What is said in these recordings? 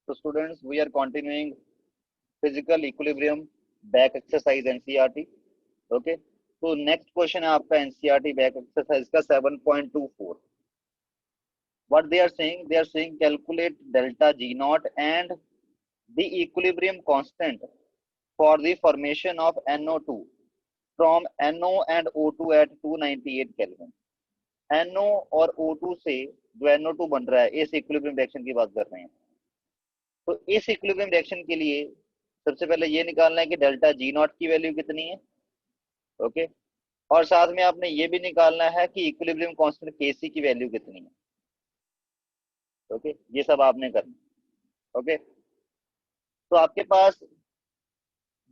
So students, we are continuing physical equilibrium back exercise NCERT. Okay. तो next question है आपका NCERT back exercise का 7.24. What they are saying? They are saying calculate delta G naught and the equilibrium constant for the formation of NO2 from NO and O2 at 298 Kelvin. NO और O2 से जो NO2 बन रहा है, इस equilibrium reaction की बात कर रहे हैं. तो इस इक्विलिब्रियम रिएक्शन के लिए सबसे पहले ये निकालना है कि डेल्टा जी नॉट की वैल्यू कितनी है. ओके. और साथ में आपने ये भी निकालना है कि इक्विलिब्रियम कांस्टेंट केसी की वैल्यू कितनी है. ओके. ये सब आपने करना. ओके. तो आपके पास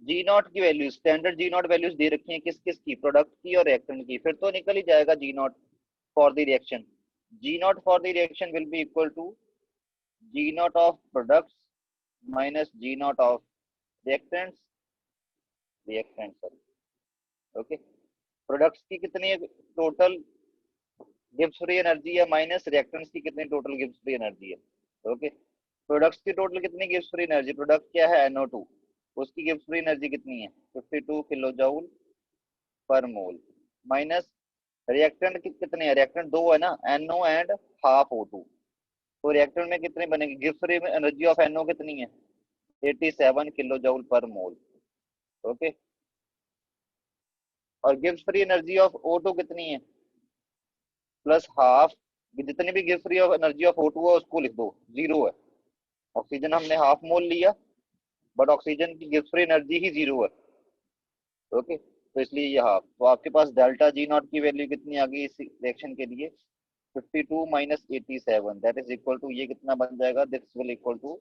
जी नॉट की value, standard G nought values दे रखी हैं किस किस की, प्रोडक्ट की और रिएक्टेंट की. फिर तो निकल ही जाएगा G nought for the reaction. G nought for the reaction will be equal to G nought of products minus G nought of reactants. Okay. Products की कितनी टोटल गिब्स फ्री एनर्जी है माइनस रिएक्टेंट्स की कितनी total Gibbs free energy है. Okay. Products की total कितनी Gibbs free energy, product क्या है NO2, उसकी गिब्स फ्री एनर्जी कितनी है 52 किलो जूल पर मोल, माइनस रिएक्टेंट की कितनी है, रिएक्टेंट दो है ना, NO एंड हाफ O2. तो रिएक्टेंट में कितनी बनेगी, Gibbs free energy of NO कितनी है 87 kilo joule per mole. Okay. और Gibbs free energy of O2 कितनी है प्लस हाफ, जितनी भी Gibbs free of energy of O2 है उसको लिख दो, जीरो है. ऑक्सीजन हमने हाफ मोल लिया बट ऑक्सीजन की गिब्स फ्री एनर्जी ही जीरो है. ओके. तो इसलिए ये हाफ. तो आपके पास डेल्टा जी नॉट की वैल्यू कितनी आ गई इस रिएक्शन के लिए 52 minus 87, that is equal to, ये कितना बन जाएगा, this will equal to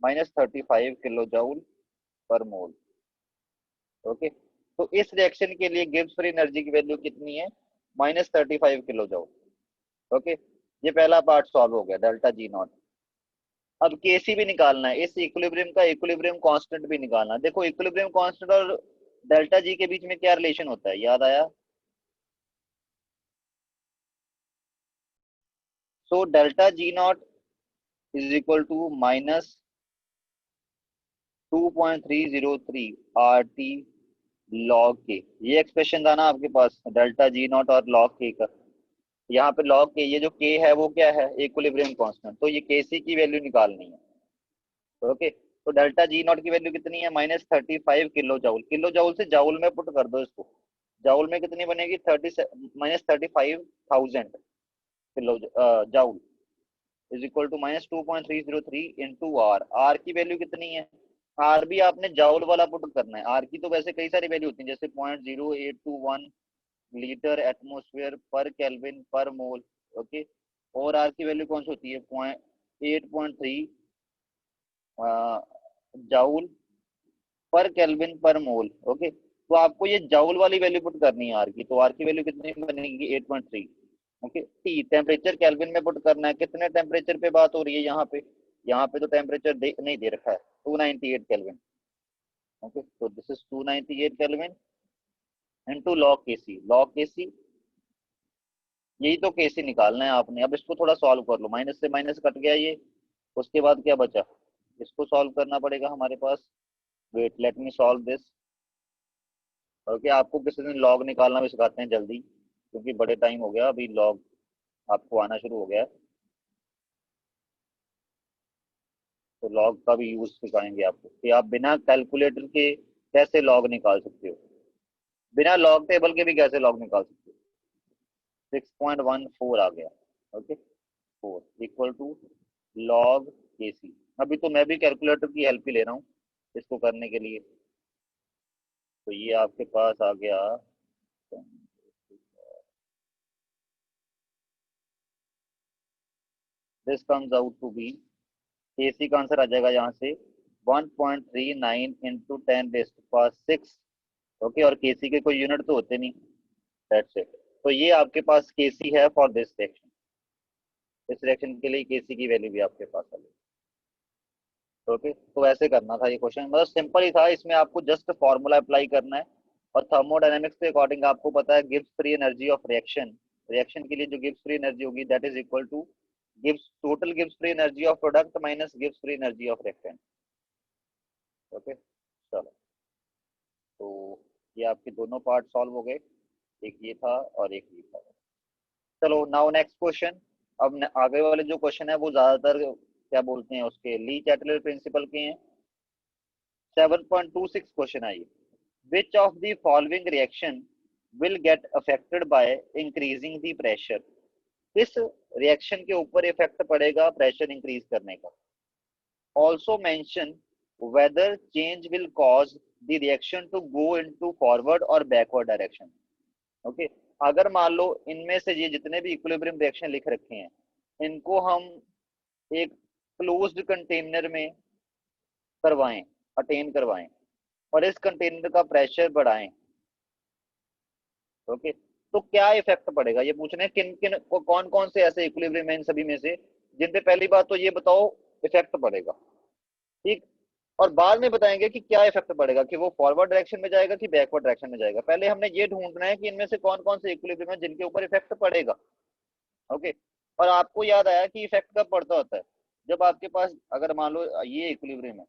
minus 35 kilo joule per mole. Okay. तो इस रिएक्शन के लिए गिब्स फ्री एनर्जी की वैल्यू कितनी है माइनस 35 किलो जूल. ओके. ये पहला पार्ट सॉल्व हो गया, डेल्टा जी नॉट. अब केसी भी निकालना है, इस इक्विलिब्रियम का इक्विलिब्रियम कांस्टेंट भी निकालना है. देखो इक्विलिब्रियम कांस्टेंट और डेल्टा जी के बीच में क्या रिलेशन होता है, याद आया. So delta G naught is equal to minus 2.303 RT log K. ये एक्सप्रेशन था ना आपके पास डेल्टा जी नॉट और log के का. यहाँ पे log के, ये जो k है वो क्या है, इक्विलिब्रियम कांस्टेंट. तो ये kc की वैल्यू निकालनी है. ओके. तो डेल्टा जी नॉट की वैल्यू कितनी है minus 35 kilo joule. Kilo joule से जाउल में पुट कर दो इसको. जाउल में कितनी बनेगी minus 35,000 kilo joule is equal to minus 2.303 into R. R की वैल्यू कितनी है, आर भी आपने जाउल वाला पुट करना है. आर की तो वैसे कई सारी वैल्यू होती है जैसे 0.0821 लीटर एटमोस्फेयर पर केल्विन पर मोल. ओके. और आर की वैल्यू कौन सी होती है 8.3 जाउल पर केल्विन पर मोल. ओके. तो आपको ये जाउल वाली वैल्यू पुट करनी है आर की. तो आर की वैल्यू कितनी बनेगी 8.3. ओके. टी टेम्परेचर केल्विन में पुट करना है. कितने टेम्परेचर पे बात हो रही है यहाँ पे, यहाँ पे तो टेम्परेचर नहीं दे रखा है, 298 केल्विन. ओके. तो this is 298 kelvin into log KC. Log KC, यही तो केसी निकालना है आपने. अब इसको थोड़ा सॉल्व कर लो, माइनस से माइनस कट गया ये. उसके बाद क्या बचा, इसको सॉल्व करना पड़ेगा हमारे पास. Wait, let me solve this. Okay. आपको किसी दिन लॉग निकालना भी सिखाते हैं जल्दी, क्योंकि बड़े टाइम हो गया अभी लॉग आपको आना शुरू हो गया है. तो लॉग का भी यूज सिखाएंगे आपको कि आप बिना कैलकुलेटर के कैसे लॉग निकाल सकते हो, बिना लॉग टेबल के भी कैसे लॉग निकाल सकते हो. 6.14 आ गया. ओके. 4 इक्वल टू लॉग केसी. अभी तो मैं भी कैलकुलेटर की हेल्प ही ले रहा हूँ इसको करने के लिए. तो ये आपके पास आ गया, this comes out to be, KC का आंसर आ जाएगा यहाँ से 1.39 इंटू 10⁻⁶. ओके. और केसी के कोई यूनिट तो होते नहीं. That's it. तो ये आपके पास केसी है फॉर दिस रिएक्शन. इस रिएक्शन के लिए केसी की वैल्यू भी आपके पास आ गई. ओके. तो ऐसे करना था ये क्वेश्चन, मतलब सिंपल ही था. इसमें आपको जस्ट फॉर्मूला अप्लाई करना है. और थर्मोडायनेमिक्स के अकॉर्डिंग आपको पता है Gibbs free energy of reaction, reaction के लिए जो गिब्स फ्री एनर्जी होगी that is equal two gives total gives free energy of product minus gives free energy of reactant. Okay चलो, तो ये आपके दोनों पार्ट सॉल्व हो गए, एक ये था और एक ये था। चलो नाउ नेक्स्ट क्वेश्चन। अब आगे वाले जो क्वेश्चन है वो ज्यादातर क्या बोलते हैं उसके ली चैटलर प्रिंसिपल के हैं। 7.26 क्वेश्चन है ये। Which of the following reaction will get affected by increasing the pressure. किस रिएक्शन के ऊपर इफेक्ट पड़ेगा प्रेशर इंक्रीज करने का। Also mention whether change will cause the reaction to go into forward और बैकवर्ड डायरेक्शन। ओके, अगर मान लो इनमें से ये जितने भी इक्विलिब्रियम रिएक्शन लिख रखे हैं इनको हम एक क्लोज्ड कंटेनर में करवाएं, अटेन करवाएं और इस कंटेनर का प्रेशर बढ़ाएं, ओके, तो क्या इफेक्ट पड़ेगा ये पूछ रहे हैं। किन किन कौन कौन से ऐसे इक्विलिब्रियम है इन सभी में से जिन पे पहली बात तो ये बताओ इफेक्ट पड़ेगा, ठीक, और बाद में बताएंगे कि क्या इफेक्ट पड़ेगा, कि वो फॉरवर्ड डायरेक्शन में जाएगा कि बैकवर्ड डायरेक्शन में जाएगा। पहले हमने ये ढूंढना है कि इनमें से कौन कौन से इक्विलिब्रियम है जिनके ऊपर इफेक्ट पड़ेगा। ओके, और आपको याद आया कि इफेक्ट कब पड़ता होता है, जब आपके पास अगर मान लो ये इक्विलिब्रियम है,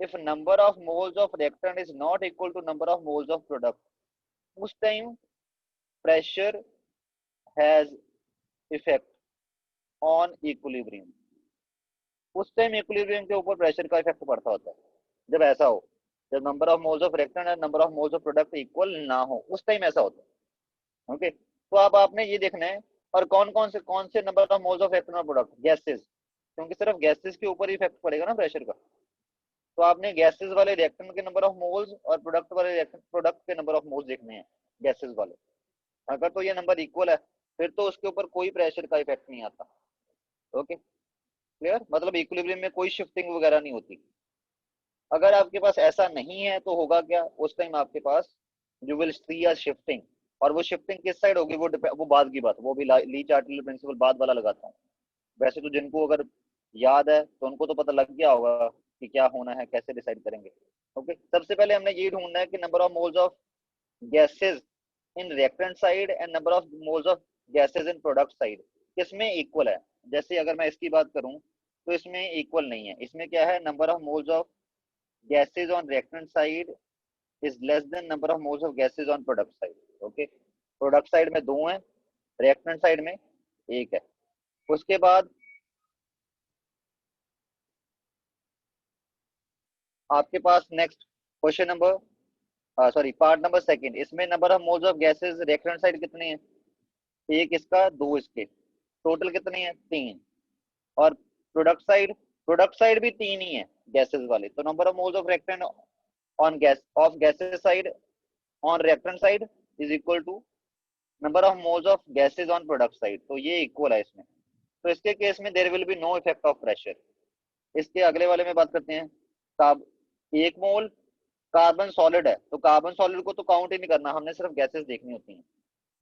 if number of moles of reactant is not equal to number of moles of product, उस time pressure has effect on equilibrium. उस टाइम इक्विलिब्रियम के ऊपर प्रेशर का इफेक्ट पड़ता होता है जब ऐसा हो, जब number of moles of reactant and number of moles of product equal ना हो, उस टाइम ऐसा होता है। ओके, तो अब आपने ये देखना है और कौन से number of moles of reactant और प्रोडक्ट, गैसेस, क्योंकि सिर्फ गैसेस के ऊपर इफेक्ट पड़ेगा ना प्रेशर का। तो आपने गैसेस वाले रिएक्टेंट के नंबर ऑफ मोल्स और प्रोडक्ट वाले रिएक्टेंट प्रोडक्ट के नंबर ऑफ मोल्स देखने हैं गैसेस वाले। अगर तो ये नंबर इक्वल है फिर तो उसके ऊपर कोई प्रेशर का इफेक्ट नहीं आता। ओके क्लियर, मतलब इक्विलिब्रियम में कोई शिफ्टिंग वगैरह नहीं होती। अगर आपके पास ऐसा नहीं है तो होगा क्या, उस टाइम आपके पास you will see a shifting, और वो शिफ्टिंग किस साइड होगी वो बाद की बात, वो भी ली चार्टियल प्रिंसिपल बाद वाला लगाता हूँ। वैसे तो जिनको अगर याद है तो उनको तो पता लग गया होगा कि क्या होना है, कैसे डिसाइड करेंगे। ओके, सबसे पहले हमने ये ढूंढना है कि number of moles of gases in reactant side and number of moles of gases in product side किसमें इक्वल है। जैसे अगर मैं इसकी बात करूं तो इसमें इक्वल नहीं है, इसमें क्या है, number of moles of gases on reactant side is less than number of moles of gases on product side। Okay, product side में दो हैं, रिएक्टेंट साइड में एक है। उसके बाद आपके पास next question number sorry part number second, इसमें number of moles of gases reactant side कितने हैं, एक इसका दो इसके, टोटल कितने हैं तीन। और प्रोडक्ट साइड भी तीन ही है गैसेस वाले, तो number of moles of reactant on gases side on reactant side is equal to number of moles of gases on product side, तो ये इक्वल है इसमें। तो इसके केस में there will be no effect of pressure. इसके अगले वाले में बात करते हैं। कार्ब एक मोल कार्बन सॉलिड है तो कार्बन सॉलिड को तो काउंट ही नहीं करना, हमने सिर्फ गैसेस देखनी होती हैं।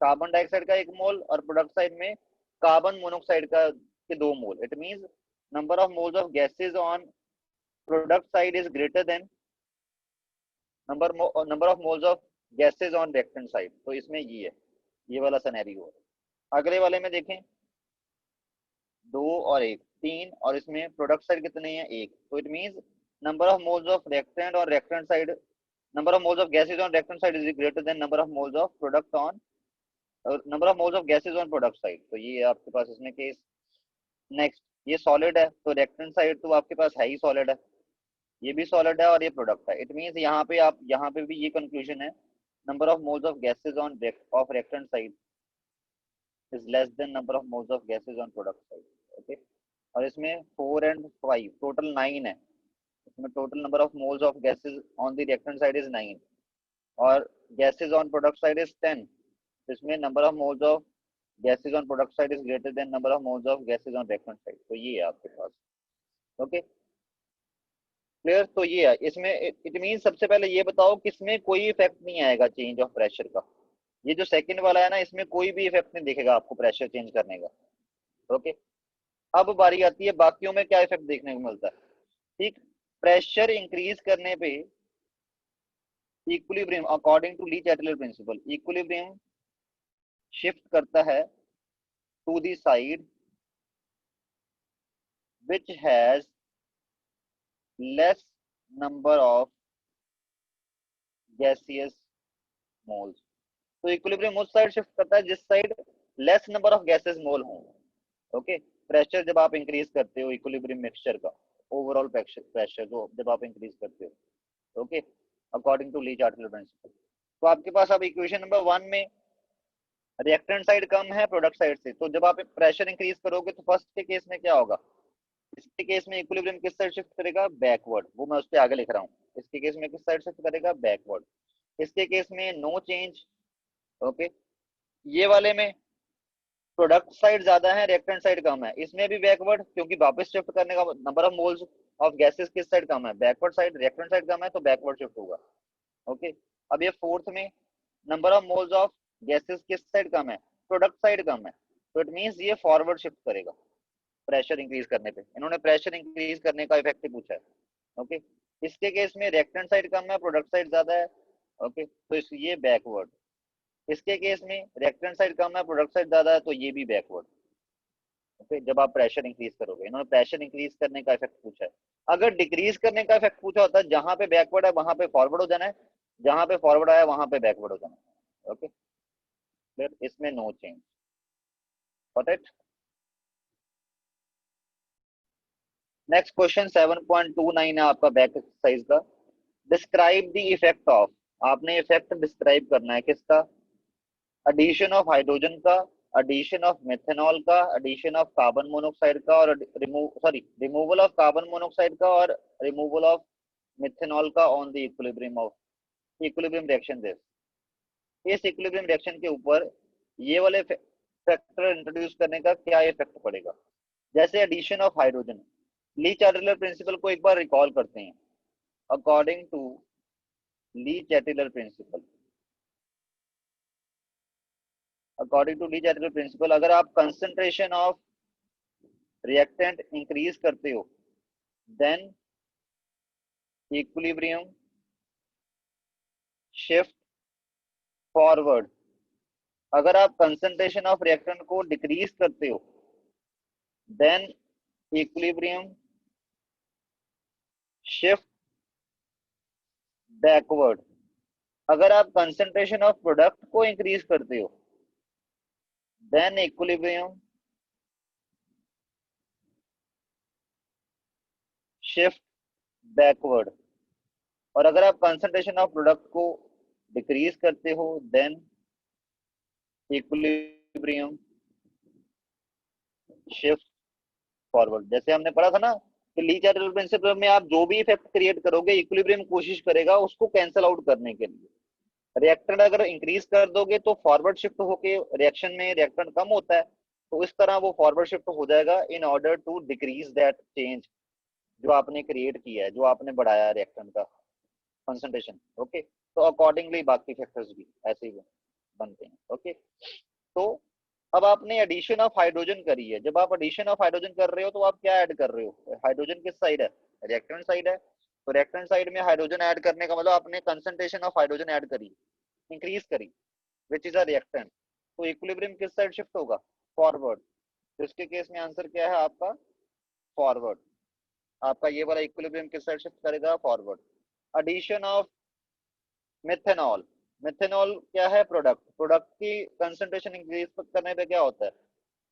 कार्बन डाइऑक्साइड का एक मोल और प्रोडक्ट साइड में कार्बन मोनोऑक्साइड का के दो मोल, it means number of moles of gases on product side is greater than number of moles of gases on reactant side. तो इसमें ये है, ये वाला सिनेरियो है। अगले वाले में देखें, दो और एक तीन, और इसमें प्रोडक्ट साइड कितने हैं एक, तो it means number of moles of reactant और reactant side, number of moles of gases on reactant side is greater than number of moles of product on number of moles of gases on product side. तो ये आपके पास इसमें case. Next, ये solid है तो reactant side तो आपके पास है ही सॉलिड है, ये भी सॉलिड है और ये प्रोडक्ट है, इट मींस यहाँ पे आप यहाँ पे भी ये कंक्लूजन है, number of moles of gases on off reactant side is less than number of moles of gases on product side। Okay, और इसमें 4 and 5 टोटल 9 है, इसमें total number of moles of gases on the reactant side is 9 और gases on product side is 10, इसमें number of moles of gases on product side is greater than number of moles of gases on reactant side. तो ये है आपके पास। Okay clear, तो ये है इसमें इट मीन सबसे पहले ये बताओ किसमें कोई इफेक्ट नहीं आएगा चेंज ऑफ प्रेशर का। ये जो सेकंड वाला है ना इसमें कोई भी इफेक्ट नहीं दिखेगा आपको प्रेशर चेंज करने का। ओके, अब बारी आती है बाकियों में क्या इफेक्ट देखने को मिलता है। ठीक, प्रेशर इंक्रीज करने पे equilibrium according to Le Chatelier principle, equilibrium shift करता है to the side which has less number of gaseous moles. तो इक्विलिब्रियम उस साइड शिफ्ट करता है जिस side less number of gases mole हो। ओके, प्रेशर जब आप इंक्रीज करते हो इक्विलिब्रियम मिक्सचर का ओवरऑल प्रेशर जो जब आप इंक्रीज करते हो, okay, according to Le Chatelier principle. तो आपके पास अब इक्वेशन नंबर 1 में रिएक्टेंट साइड कम है प्रोडक्ट साइड से, तो जब आप प्रेशर इंक्रीज करोगे तो फर्स्ट के केस में क्या होगा, इसके केस में इक्विलिब्रियम किस साइड शिफ्ट करेगा, बैकवर्ड, वो मैं उस पर आगे लिख रहा हूँ। इसके केस में किस साइड शिफ्ट करेगा, बैकवर्ड। इसके केस में नो चेंज। ओके, ये वाले में प्रोडक्ट साइड ज्यादा है रिएक्टेंट साइड कम है, इसमें भी बैकवर्ड, क्योंकि वापस शिफ्ट करने का number of moles of gases किस साइड कम है, बैकवर्ड साइड, रिएक्टेंट साइड कम है तो बैकवर्ड शिफ्ट होगा। ओके, अब ये फोर्थ में number of moles of gases किस साइड कम है, प्रोडक्ट साइड कम है, तो इट मींस ये फॉरवर्ड शिफ्ट करेगा प्रेशर इंक्रीज करने पे। इन्होंने प्रेशर इंक्रीज करने का इफेक्ट पूछा है। ओके, इसके केस में रिएक्टेंट साइड कम है प्रोडक्ट साइड ज्यादा है। ओके, तो ये बैकवर्ड। इसके केस में रिएक्टेंट साइड कम है प्रोडक्ट साइड ज्यादा है तो ये भी बैकवर्ड। ओके, जब आप प्रेशर इंक्रीज करोगे, इन्होंने प्रेशर इंक्रीज करने का इफेक्ट पूछा है। अगर डिक्रीज करने का इफेक्ट पूछा होता है, जहां पे बैकवर्ड है वहां पे फॉरवर्ड हो जाना है, जहां पे फॉरवर्ड आया वहां पे बैकवर्ड हो जाना है। ओके, फिर इसमें no change. Got it. Next question 7.29 है आपका बैक एक्सरसाइज का। डिस्क्राइब द इफेक्ट ऑफ, आपने इफेक्ट डिस्क्राइब करना है किसका, एडिशन ऑफ हाइड्रोजन का, एडिशन ऑफ मेथनॉल का, एडिशन ऑफ कार्बन मोनोऑक्साइड का और रिमूवल ऑफ कार्बन मोनोऑक्साइड का और रिमूवल ऑफ मिथेनॉल का on the equilibrium of equilibrium reaction this. इस इक्विलिब्रियम रिएक्शन के ऊपर ये वाले फैक्टर इंट्रोड्यूस करने का क्या इफेक्ट पड़ेगा। जैसे addition of hydrogen, Le Chatelier principle को एक बार रिकॉल करते हैं। According to Le Chatelier principle, according to Le Chatelier principle, अगर आप कंसंट्रेशन ऑफ रिएक्टेंट इंक्रीज करते हो देन इक्विलिब्रियम शिफ्ट फॉरवर्ड। अगर आप कंसंट्रेशन ऑफ रिएक्टेंट को डिक्रीज करते हो देन इक्विलिब्रियम शिफ्ट बैकवर्ड। अगर आप कंसंट्रेशन ऑफ प्रोडक्ट को इंक्रीज करते हो देन इक्विलिब्रियम शिफ्ट बैकवर्ड। और अगर आप कंसंट्रेशन ऑफ प्रोडक्ट को डिक्रीज करते हो देन इक्विलिब्रियम शिफ्ट फॉरवर्ड। जैसे हमने पढ़ा था ना कि ली चार्टिलर प्रिंसिपल में आप जो भी इफेक्ट क्रिएट करोगे इक्विलिब्रियम कोशिश करेगा उसको कैंसिल आउट करने के लिए। रिएक्टेंट अगर इंक्रीज कर दोगे तो फॉरवर्ड शिफ्ट होके रिएक्शन में रिएक्टेंट कम होता है, तो इस तरह वो फॉरवर्ड शिफ्ट हो जाएगा in order to decrease that change जो आपने क्रिएट किया है, जो आपने बढ़ाया रिएक्टेंट का कंसंट्रेशन। ओके, तो अकॉर्डिंगली बाकी फैक्टर्स भी ऐसे ही बनते हैं। ओके, तो अब आपने एडिशन ऑफ हाइड्रोजन करी है। जब आप एडिशन ऑफ हाइड्रोजन कर रहे हो तो आप क्या ऐड कर रहे हो, हाइड्रोजन किस साइड है, रिएक्टेंट साइड है, तो रिएक्टेंट साइड में हाइड्रोजन ऐड करने का मतलब आपने कंसंट्रेशन ऑफ हाइड्रोजन ऐड करी, इंक्रीज करी, विच इज अ रिएक्टेंट, तो इक्विलिब्रियम किस साइड शिफ्ट होगा, फॉरवर्ड। तो इसके केस में आंसर क्या है आपका, फॉरवर्ड। आपका ये वाला इक्विलिब्रियम किस साइड शिफ्ट करेगा, forward. Addition of methanol, methanol क्या है, प्रोडक्ट, प्रोडक्ट की कंसंट्रेशन इंक्रीज करने पे क्या होता है,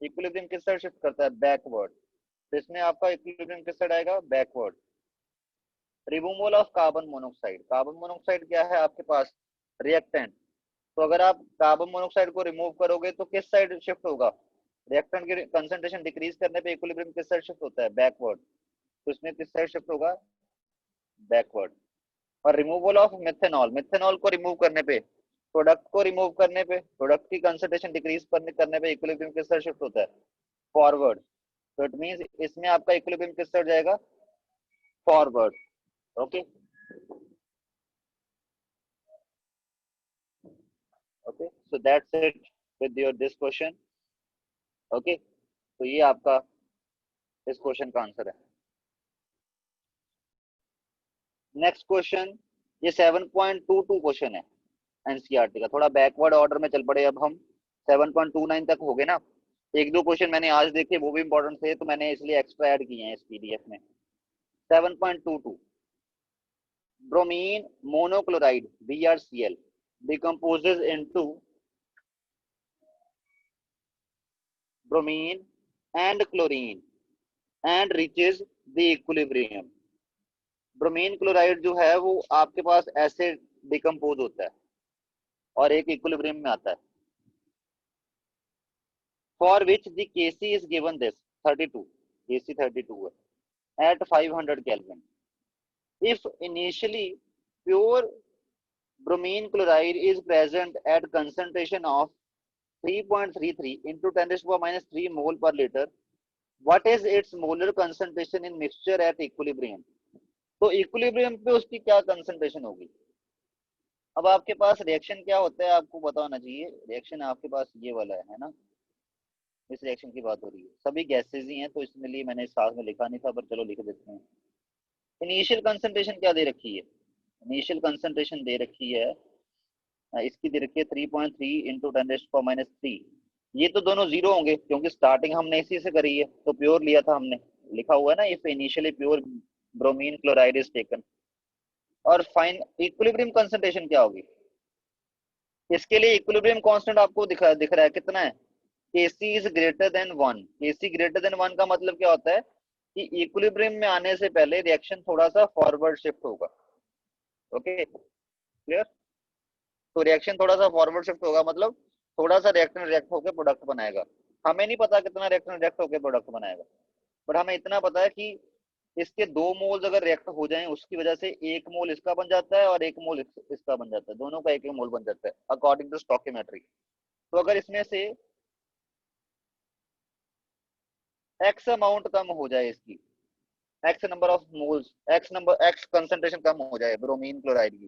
इक्विलिब्रियम किस साइड शिफ्ट करता है, बैकवर्ड। तो इसमें आपका इक्विलिब्रियम किस साइड आएगा, backward. Removal of carbon monoxide, carbon monoxide क्या है आपके पास, रिएक्टेंट, तो अगर आप कार्बन मोनोऑक्साइड को रिमूव करोगे तो किस साइड शिफ्ट होगा, रिएक्टेंट की कंसंट्रेशन डिक्रीज करने पे इक्विलिब्रियम किस साइड शिफ्ट होता है, बैकवर्ड, तो इसमें किस साइड शिफ्ट होगा, बैकवर्ड। और रिमूवल ऑफ मिथेनॉल, मिथेनॉल को रिमूव करने पे, प्रोडक्ट को रिमूव करने पे, प्रोडक्ट की कंसंट्रेशन डिक्रीज करने पे इक्विलिब्रियम किस साइड शिफ्ट होता है, फॉरवर्ड। तो इट मींस इसमें आपका इक्विलिब्रियम किस साइड जाएगा, forward. Okay, okay, so that's it with your this question. Okay, तो ये आपका इस क्वेश्चन का आंसर है। नेक्स्ट क्वेश्चन, ये 7.22 क्वेश्चन है एनसीईआरटी का, थोड़ा बैकवर्ड ऑर्डर में चल पड़े अब हम, 7.29 तक हो गए ना, एक दो क्वेश्चन मैंने आज देखे, वो भी इंपॉर्टेंट थे, तो मैंने इसलिए एक्स्ट्रा ऐड किए हैं इस पीडीएफ में। 7.22 bromine monochloride BrCl decomposes into bromine and chlorine and reaches the equilibrium। Bromine chloride जो है वो आपके पास ऐसे डिकम्पोज होता है और एक इक्विलिब्रियम में आता है। For which the KC is given this 32, KC 32 है at 500 kelvin. If initially pure bromine chloride is present at concentration of 3.33 into 10 to the power minus 3 mole per liter, what is its molar concentration in mixture at equilibrium? तो equilibrium पे उसकी क्या concentration होगी। अब आपके पास reaction क्या होता है आपको पता होना चाहिए। रिएक्शन आपके पास ये वाला है ना, इस रिएक्शन की बात हो रही है। सभी गैसेज ही हैं तो इसमें लिए मैंने साथ में लिखा नहीं था, पर चलो लिख देते हैं। इनिशियल कंसंट्रेशन क्या दे रखी है, इनिशियल कंसंट्रेशन दे रखी है, इसकी दे रखी है 3.3 इंटू 10⁻³ ये तो दोनों जीरो होंगे क्योंकि स्टार्टिंग हमने इसी से करी है, तो प्योर लिया था हमने, लिखा हुआ है ना if initially pure bromine chloride is taken. और फाइन इक्विलिब्रियम कंसंट्रेशन क्या होगी, इसके लिए इक्विलिब्रियम कांस्टेंट आपको दिख रहा है कितना है, Kc is greater then 1। Kc greater than 1 का मतलब क्या होता है कि इक्विलिब्रियम में आने से पहले रिएक्शन थोड़ा सा फॉरवर्ड शिफ्ट होगा। ओके क्लियर, तो रिएक्शन थोड़ा सा फॉरवर्ड शिफ्ट होगा, मतलब थोड़ा सा रिएक्टेंट रिएक्ट होकर प्रोडक्ट बनाएगा। हमें नहीं पता कितना रिएक्टेंट रिएक्ट होकर प्रोडक्ट बनाएगा, बट हमें इतना पता है कि इसके 2 मोल्स अगर रिएक्ट हो जाएं उसकी वजह से 1 मोल इसका बन जाता है और 1 मोल इसका बन जाता है, दोनों का 1 मोल बन जाता है अकॉर्डिंग टू स्टोइकियोमेट्री। तो अगर इसमें से एक्स अमाउंट कम हो जाए, इसकी X number of moles, X concentration कम हो जाए ब्रोमीन क्लोराइड की,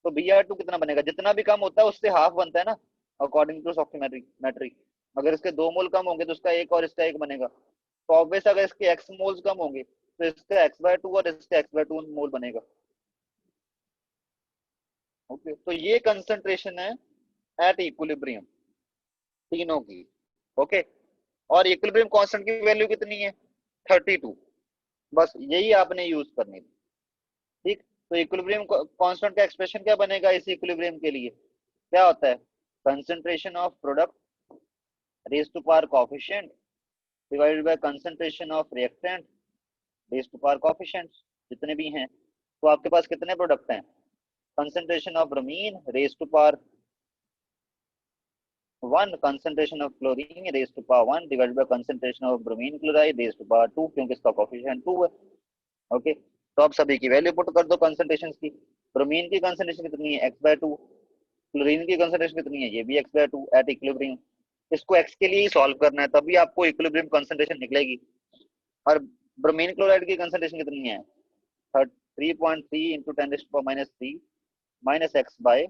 तो Br2 कितना बनेगा, जितना भी कम होता है उससे हाफ बनता है ना अकॉर्डिंग टू स्टोइकियोमेट्री। अगर इसके 2 मोल कम होंगे तो इसका 1 और इसका 1 बनेगा, तो ऑब्वियस अगर इसके एक्स मोल्स कम होंगे तो इसका x/2 और इसका x/2 मोल बनेगा। ओके तो ये कंसंट्रेशन है एट इक्विलिब्रियम तीनों की। ओके और इक्विलिब्रियम कांस्टेंट की वैल्यू कितनी है 32, बस यही आपने यूज करनी थी। ठीक, तो इक्विलिब्रियम कांस्टेंट का एक्सप्रेशन क्या बनेगा इस इक्विलिब्रियम के लिए, क्या होता है concentration of product raise to power coefficient divided by concentration of reactant raise to power coefficient, जितने भी हैं। तो आपके पास कितने प्रोडक्ट हैं, concentration of bromine raised to power 1, concentration of chlorine raised to power 1 divided by concentration of bromine chloride raised to power 2, क्योंकि इसका coefficient 2 है। ओके तो आप सभी की वैल्यू पुट कर दो कंसंट्रेशन की। ब्रोमीन की कंसंट्रेशन कितनी है x/2, क्लोरीन की कंसंट्रेशन कितनी है, ये भी x/2 एट इक्विलिब्रियम। इसको x के लिए ही सॉल्व करना है तभी आपको इक्विलिब्रियम कंसंट्रेशन निकलेगी। और ब्रोमीन क्लोराइड की कंसंट्रेशन कितनी है 3.3 इंटू 10⁻³ माइनस x बाय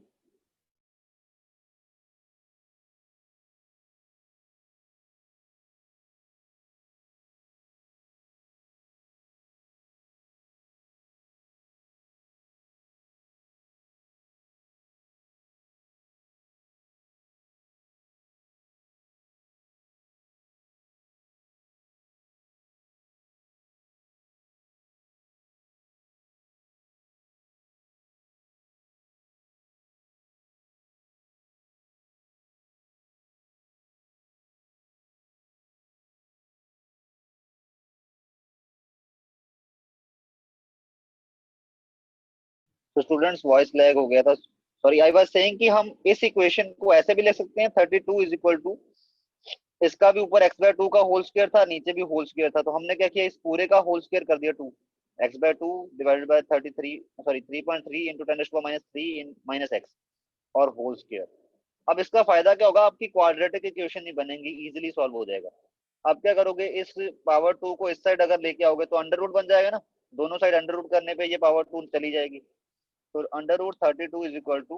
तो स्टूडेंट्स वॉइस लैग हो गया था, सॉरी। आई वाज सेइंग कि हम इस इक्वेशन को ऐसे भी ले सकते हैं 32 इज इक्वल टू, इसका भी ऊपर x/2 का होल स्क्वायर था नीचे भी होल स्क्वायर था, तो हमने क्या किया इस पूरे का होल स्क्वायर कर दिया 2, x/2 divided bye 33 sorry 3.3 into 10⁻³ minus x और होल स्क्वायर। अब इसका फायदा क्या होगा, आपकी क्वाड्रेटिक इक्वेशन नहीं बनेंगी, इजीली सॉल्व हो जाएगा। अब क्या करोगे, इस पावर 2 को इस साइड अगर लेके आओगे तो अंडर रूट बन जाएगा ना, दोनों साइड अंडर रूट करने पे ये पावर 2 चली जाएगी। तो √32 is equal to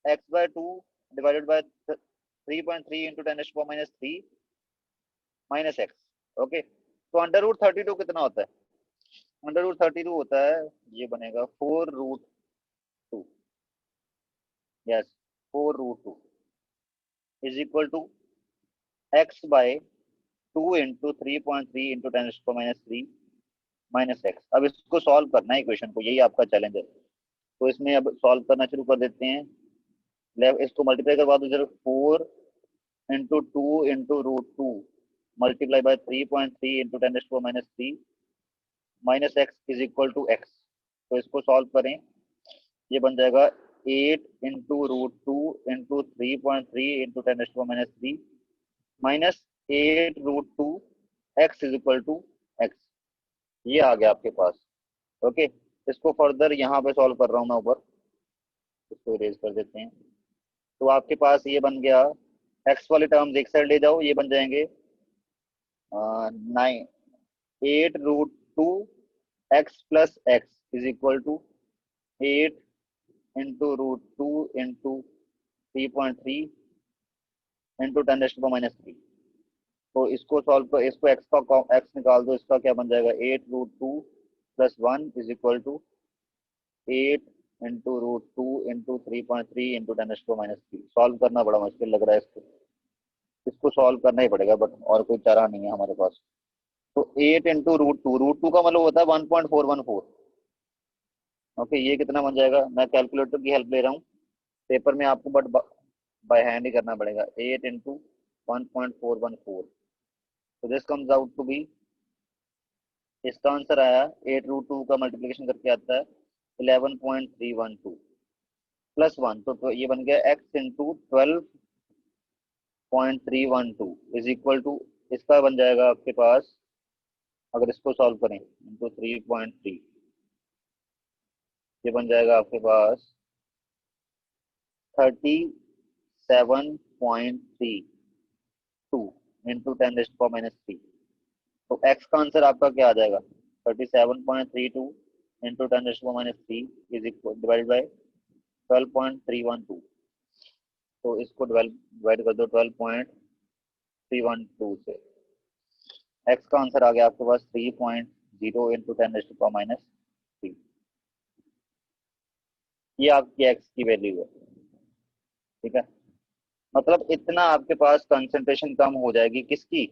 x/2 divided by 3.3 into 10⁻³ minus x। Okay तो √32 कितना होता है, √32 होता है, ये बनेगा 4√2, yes 4√2 is equal to x by 2 into 3.3 into 10⁻³ minus x. अब इसको सॉल्व करना है इक्वेशन को, यही आपका चैलेंज है। तो इसमें अब सॉल्व करना शुरू कर देते हैं। इसको मल्टीप्लाई करवा दो जरा, 4 into 2 into √2 multiply by 3.3 into 10⁻³ minus x is equal to x. तो इसको सॉल्व करें, ये बन जाएगा 8 into √2 into 3.3 into 10⁻³ minus 8 √2 x is equal to x. ये आ गया आपके पास। ओके, इसको फर्दर यहाँ पे सॉल्व कर रहा हूँ मैं ऊपर, इसको इरेज कर देते हैं। तो आपके पास ये बन गया, एक्स वाले टर्म्स एक साइड ले जाओ, ये बन जाएंगे 8 √2 x plus x is equal to 8 into √2 into 3.3 into 10⁻³ तो इसको सॉल्व कर, इसको एक्स का एक्स निकाल दो, इसका क्या बन जाएगा 8 √2 plus 1 is equal to 8 into √2 into 3.3 into 10⁻³। Solve करना बड़ा मुश्किल लग रहा है इसको, इसको सॉल्व करना ही पड़ेगा, बट और कोई चारा नहीं है हमारे पास। तो 8 इंटू √2 का मतलब होता है 1.414। ओके, ये कितना बन जाएगा, मैं कैलकुलेटर की हेल्प ले रहा हूँ, पेपर में आपको बट बाय हैंड ही करना पड़ेगा। 8 इंटू 1.414, तो this comes out to be, इसका आंसर आया 8 √2 का मल्टीप्लिकेशन करके आता है 11.312 प्लस 1, तो ये बन गया x into 12.312 is equal to, इसका बन जाएगा आपके पास, अगर इसको सॉल्व करें इंटू 3.3, ये बन जाएगा आपके पास 37.32 इंटू 10⁻³ तो x का आंसर आपका क्या आ जाएगा 37.32 into 10⁻³ is equal divide by 12.312। तो इसको डिवाइड कर दो 12.312 से, x का आंसर आ गया आपके पास 3.0 इंटू 10⁻³। ये आपकी x की वैल्यू है, ठीक है। मतलब इतना आपके पास कंसंट्रेशन कम हो जाएगी, किसकी,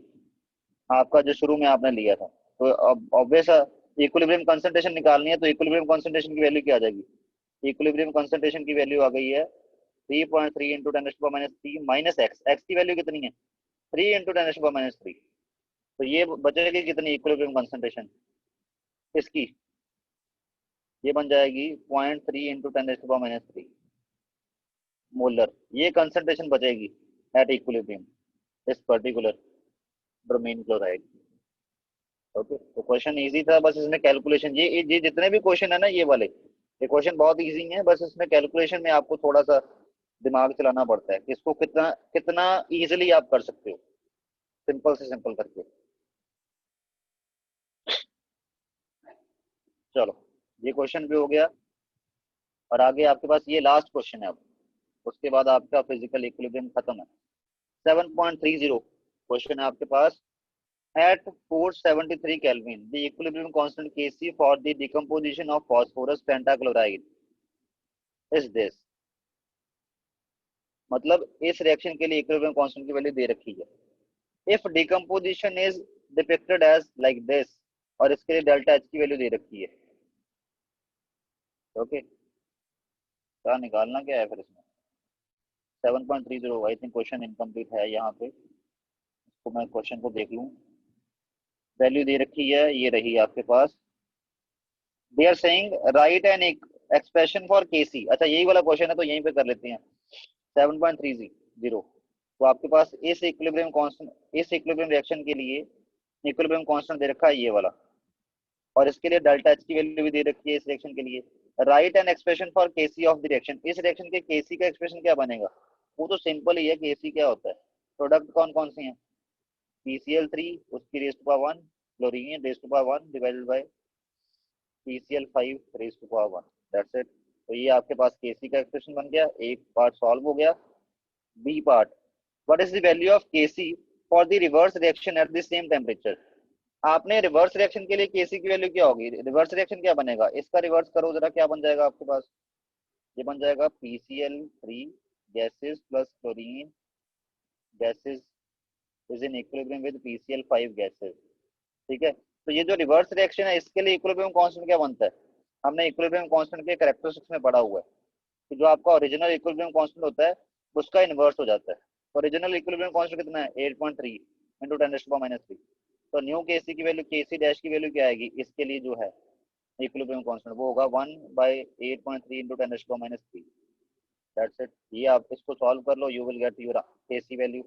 आपका जो शुरू में आपने लिया था। तो अब ऑब्वियस इक्विलिब्रियम कंसंट्रेशन निकालनी है, तो इक्विलिब्रियम कंसंट्रेशन की वैल्यू क्या आ जाएगी, इक्विलिब्रियम कंसंट्रेशन की वैल्यू आ गई है 3.3 इंटू 10⁻³ माइनस एक्स, एक्स की वैल्यू कितनी है 3 इंटू 10⁻³। तो ये बचेगी कितनी इक्विलिब्रियम कंसंट्रेशन इसकी, ये बन जाएगी 0.3 इंटू 10⁻³ मोलर, ये कंसंट्रेशन बचेगी एट इक्विलिब्रियम इस पर्टिकुलर ब्रोमीन क्लोराइड। ओके, तो क्वेश्चन इजी था, बस इसमें कैलकुलेशन, ये जितने भी क्वेश्चन है ना ये वाले, ये क्वेश्चन बहुत इजी है, बस इसमें कैलकुलेशन में आपको थोड़ा सा दिमाग चलाना पड़ता है कि इसको कितना कितना इजीली आप कर सकते हो, सिंपल से सिंपल करके। चलो, ये क्वेश्चन भी हो गया, और आगे आपके पास ये लास्ट क्वेश्चन है अब, उसके बाद आपका फिजिकल इक्विलिब्रियम खत्म है। 7.30 क्वेश्चन है आपके पास, at 473 Kelvin, the equilibrium constant Kc for the decomposition of phosphorus pentachloride is this। मतलब इस रिएक्शन के लिए इक्विलिब्रियम कांस्टेंट की वैल्यू दे रखी है। If decomposition is depicted as like this, और इसके लिए डेल्टा एच की वैल्यू दे रखी है। ओके, क्या निकालना क्या है फिर इसमें, 7.30 आई थिंक क्वेश्चन इनकम्प्लीट है यहाँ पे, इसको मैं क्वेश्चन को देख लूँ, वैल्यू दे रखी है, ये रही आपके पास। They are saying write an expression for KC, अच्छा यही वाला क्वेश्चन है तो यहीं पे कर लेते हैं। 7.30, तो आपके पास इस इक्विलिब्रियम कांस्टेंट, इस इक्विलिब्रियम रिएक्शन के लिए इक्विलिब्रियम कांस्टेंट दे रखा है ये वाला, और इसके लिए डेल्टा एच की वैल्यू भी दे रखी है इस रिएक्शन के लिए। Write an expression for KC of the reaction, इस रिएक्शन के केसी का एक्सप्रेशन क्या बनेगा, वो तो सिंपल ही है, केसी क्या होता है, प्रोडक्ट कौन कौन से हैं, PCl3 उसकी raise to power 1, chlorine raise to power 1 divided by PCl5 raise to power 1, that's it. तो ये आपके पास केसी का एक्सप्रेशन बन गया, एक पार्ट सॉल्व हो गया। B part, what is the value of KC for the reverse reaction at the same temperature. आपने रिवर्स रिएक्शन के लिए केसी की वैल्यू क्या होगी, रिवर्स रिएक्शन क्या बनेगा, इसका रिवर्स करो जरा, क्या बन जाएगा आपके पास, ये बन जाएगा PCl3 gases plus chlorine gases is in equilibrium with PCl5 gases. ठीक है, तो ये जो रिवर्स रिएक्शन है इसके लिए इक्विलिब्रियम कांस्टेंट क्या बनता है, हमने इक्विलिब्रियम कांस्टेंट के कैरेक्टरिस्टिक्स में पढ़ा हुआ है कि जो आपका ओरिजिनल इक्विलिब्रियम कांस्टेंट होता है उसका इनवर्स हो जाता है। ओरिजिनल इक्विलिब्रियम कांस्टेंट कितना है 8.3 इंटू 10⁻³ तो न्यू केसी की वैल्यू केसी डैश की वैल्यू क्या आएगी इसके लिए जो है इक्विलिब्रियम कांस्टेंट वो होगा 1/8.3 इंटू 10⁻³। That's it. ये आप इसको सॉल्व कर लो, you will get your KC value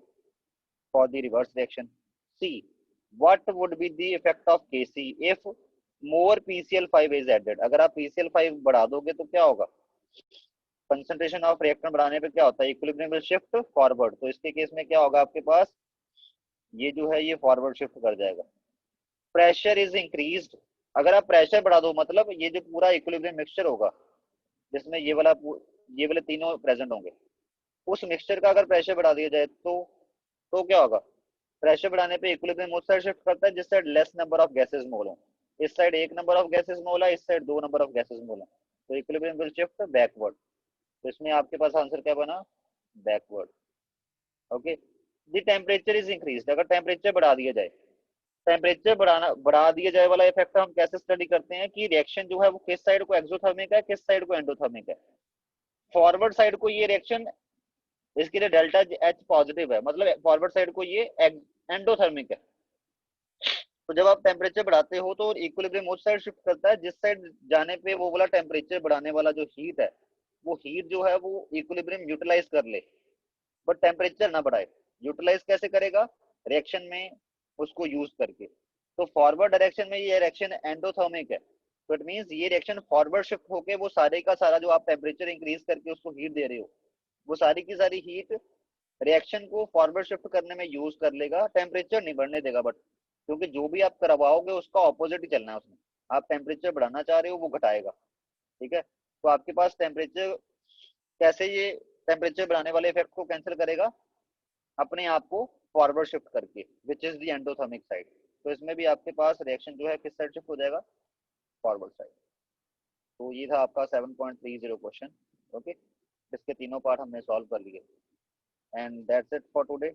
for the reverse reaction. C what would be the effect of KC if more PCl5 is added. अगर आप PCl5 बढ़ा दोगे तो क्या होगा, कंसंट्रेशन ऑफ रिएक्टेंट बढ़ाने पे क्या होता है, इक्विलिब्रियम विल शिफ्ट फॉरवर्ड। तो इसके केस में क्या होगा आपके पास, ये जो है ये फॉरवर्ड शिफ्ट कर जाएगा। प्रेशर इज इंक्रीज्ड, अगर आप प्रेशर बढ़ा दो मतलब ये जो पूरा इक्विलिब्रियम मिक्सचर होगा जिसमें ये वाले तीनों प्रेजेंट होंगे, उस मिक्सचर का अगर प्रेशर बढ़ा दिया जाए तो क्या होगा, प्रेशर बढ़ाने पे इक्विलिब्रियम उस साइड शिफ्ट करता है जिस side less number of gases mole हो। इस साइड एक नंबर ऑफ गैसेस मोल है, इस साइड दो नंबर ऑफ गैसेस मोल है, तो इक्विलिब्रियम विल शिफ्ट बैकवर्ड। तो इसमें आपके पास आंसर क्या बना, backward. Okay, the temperature is increase, अगर टेम्परेचर बढ़ा दिया जाए, टेम्परेचर बढ़ा दिया जाए वाला इफेक्ट हम कैसे स्टडी करते हैं कि रिएक्शन जो है वो किस साइड को एक्सोथर्मिक है किस साइड को एंडोथर्मिक है। फॉरवर्ड साइड को ये रिएक्शन, इसके लिए डेल्टा H पॉजिटिव है, मतलब फॉरवर्ड साइड को ये एंडोथर्मिक है। तो जब आप टेम्परेचर बढ़ाते हो तो इक्विलिब्रियम उस साइड शिफ्ट करता है जिस साइड जाने पे वो वाला टेम्परेचर बढ़ाने वाला जो हीट है वो हीट जो है वो इक्विलिब्रियम यूटिलाइज कर ले, बट टेम्परेचर ना बढ़ाए। यूटिलाइज कैसे करेगा, रिएक्शन में उसको यूज करके। तो फॉरवर्ड डायरेक्शन में ये रिएक्शन एंडोथर्मिक है, तो इट मींस ये रिएक्शन फॉरवर्ड शिफ्ट होके वो सारे का सारा जो आप टेम्परेचर इंक्रीज करके उसको हीट दे रहे हो वो सारी की सारी हीट रिएक्शन को फॉरवर्ड शिफ्ट करने में यूज कर लेगा, टेम्परेचर नहीं बढ़ने देगा। बट क्योंकि जो भी आप करवाओगे उसका ऑपोजिट ही चलना है उसमें, आप टेम्परेचर बढ़ाना चाह रहे हो वो घटाएगा। ठीक है, तो आपके पास टेम्परेचर कैसे ये टेम्परेचर बढ़ाने वाले इफेक्ट को कैंसिल करेगा, अपने आप को फॉरवर्ड शिफ्ट करके which is the endothermic side. तो इसमें भी आपके पास रिएक्शन जो है किस साइड शिफ्ट हो जाएगा, फॉरवर्ड साइड। तो ये था आपका 7.30 क्वेश्चन। ओके, इसके तीनों पार्ट हमने सॉल्व कर लिए and that's it for today.